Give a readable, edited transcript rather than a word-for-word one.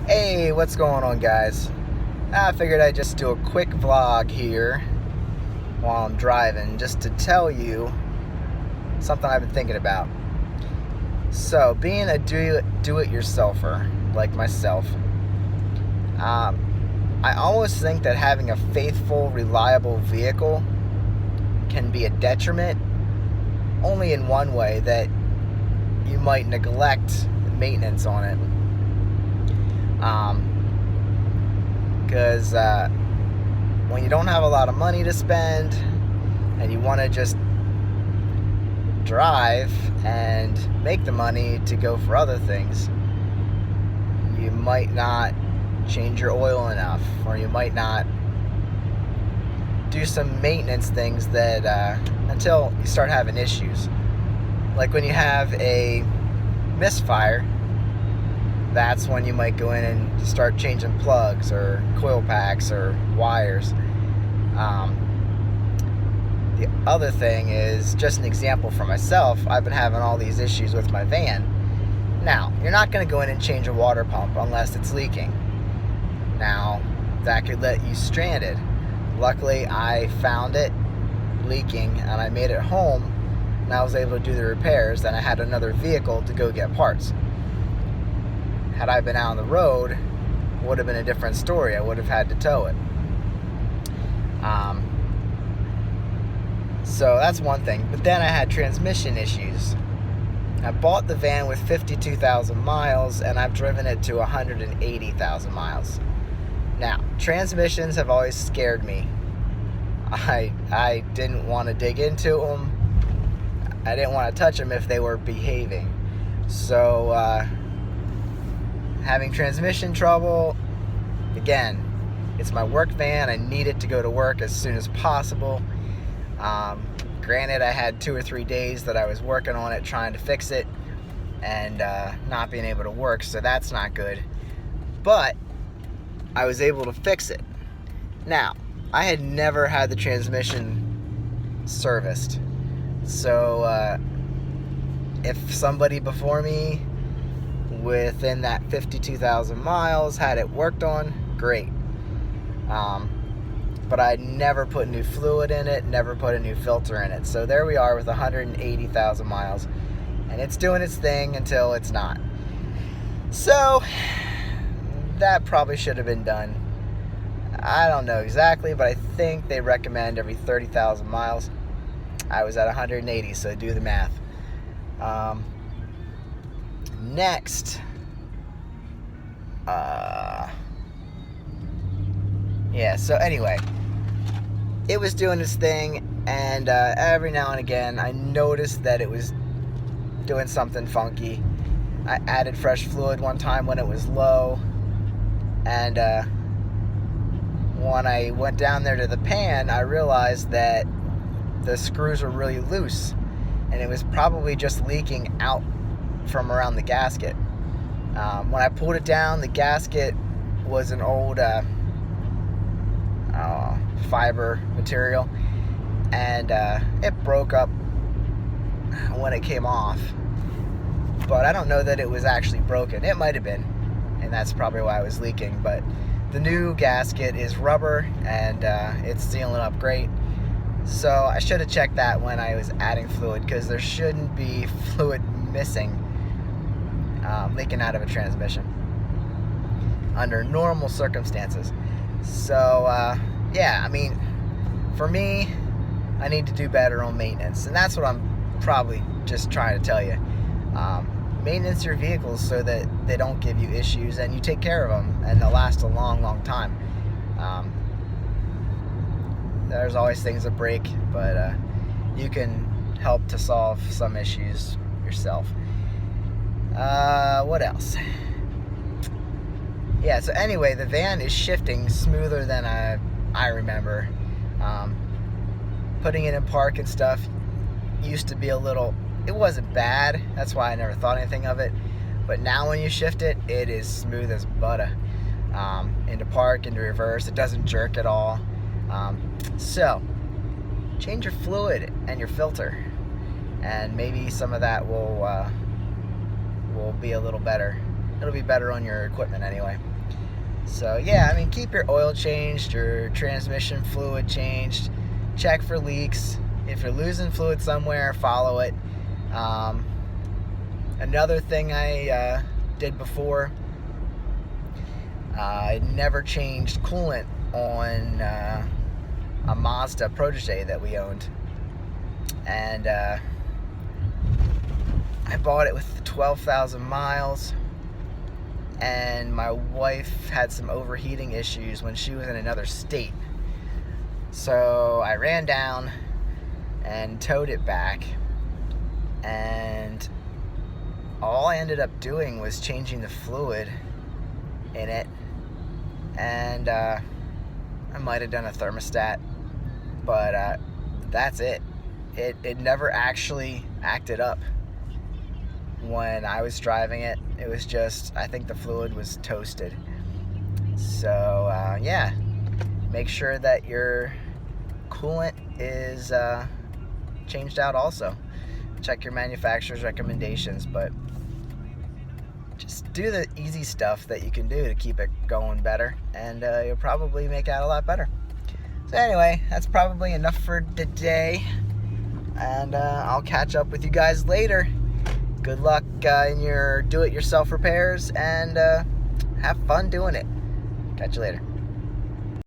Hey, what's going on, guys? I figured I'd just do a quick vlog here while I'm driving just to tell you something I've been thinking about. So, being a do-it-yourselfer like myself, I almost think that having a faithful, reliable vehicle can be a detriment only in one way, that you might neglect maintenance on it. Because when you don't have a lot of money to spend and you want to just drive and make the money to go for other things, you might not change your oil enough, or you might not do some maintenance things that until you start having issues. Like when you have a misfire, that's when you might go in and start changing plugs or coil packs or wires. The other thing is, just an example for myself, I've been having all these issues with my van. Now, you're not going to go in and change a water pump unless it's leaking. Now, that could let you stranded. Luckily, I found it leaking and I made it home, and I was able to do the repairs, and I had another vehicle to go get parts. Had I been out on the road, it would have been a different story. I would have had to tow it. So that's one thing. But then I had transmission issues. I bought the van with 52,000 miles, and I've driven it to 180,000 miles. Now, transmissions have always scared me. I didn't want to dig into them. I didn't want to touch them if they were behaving. So, having transmission trouble, again, it's my work van. I need it to go to work as soon as possible. Granted, I had 2 or 3 days that I was working on it, trying to fix it, and not being able to work, so that's not good. But I was able to fix it. Now, I had never had the transmission serviced, so if somebody before me within that 52,000 miles had it worked on, great. But I never put new fluid in it, never put a new filter in it. So there we are with 180,000 miles, and it's doing its thing until it's not. So that probably should have been done. I don't know exactly, but I think they recommend every 30,000 miles. I was at 180, so do the math. Next, so anyway, it was doing its thing, and every now and again I noticed that it was doing something funky. I added fresh fluid one time when it was low, and when I went down there to the pan, I realized that the screws were really loose, and it was probably just leaking out from around the gasket. When I pulled it down, the gasket was an old fiber material, and it broke up when it came off, but I don't know that it was actually broken. It might have been, and that's probably why it was leaking. But the new gasket is rubber, and it's sealing up great. So I should have checked that when I was adding fluid, because there shouldn't be fluid missing, leaking out of a transmission under normal circumstances. So yeah, I mean, for me, I need to do better on maintenance, and that's what I'm probably just trying to tell you. Maintenance your vehicles so that they don't give you issues, and you take care of them, and they'll last a long, long time. There's always things that break, but you can help to solve some issues yourself. What else? Yeah, so anyway, the van is shifting smoother than I remember. Putting it in park and stuff used to be it wasn't bad. That's why I never thought anything of it. But now when you shift it, it is smooth as butter. Into park, into reverse, it doesn't jerk at all. So change your fluid and your filter, and maybe some of that will be a little better. It'll be better on your equipment anyway. So yeah, I mean, keep your oil changed, your transmission fluid changed, check for leaks. If you're losing fluid somewhere, follow it. Another thing I did before, I never changed coolant on a Mazda Protege that we owned. And I bought it with 12,000 miles. And my wife had some overheating issues when she was in another state. So I ran down and towed it back. And all I ended up doing was changing the fluid in it. And I might have done a thermostat, but that's it. It never actually acted up when I was driving it. It was just, I think the fluid was toasted. So yeah, make sure that your coolant is changed out also. Check your manufacturer's recommendations, but just do the easy stuff that you can do to keep it going better, and you'll probably make out a lot better. So anyway, that's probably enough for today, and I'll catch up with you guys later. Good luck in your do-it-yourself repairs, and have fun doing it. Catch you later.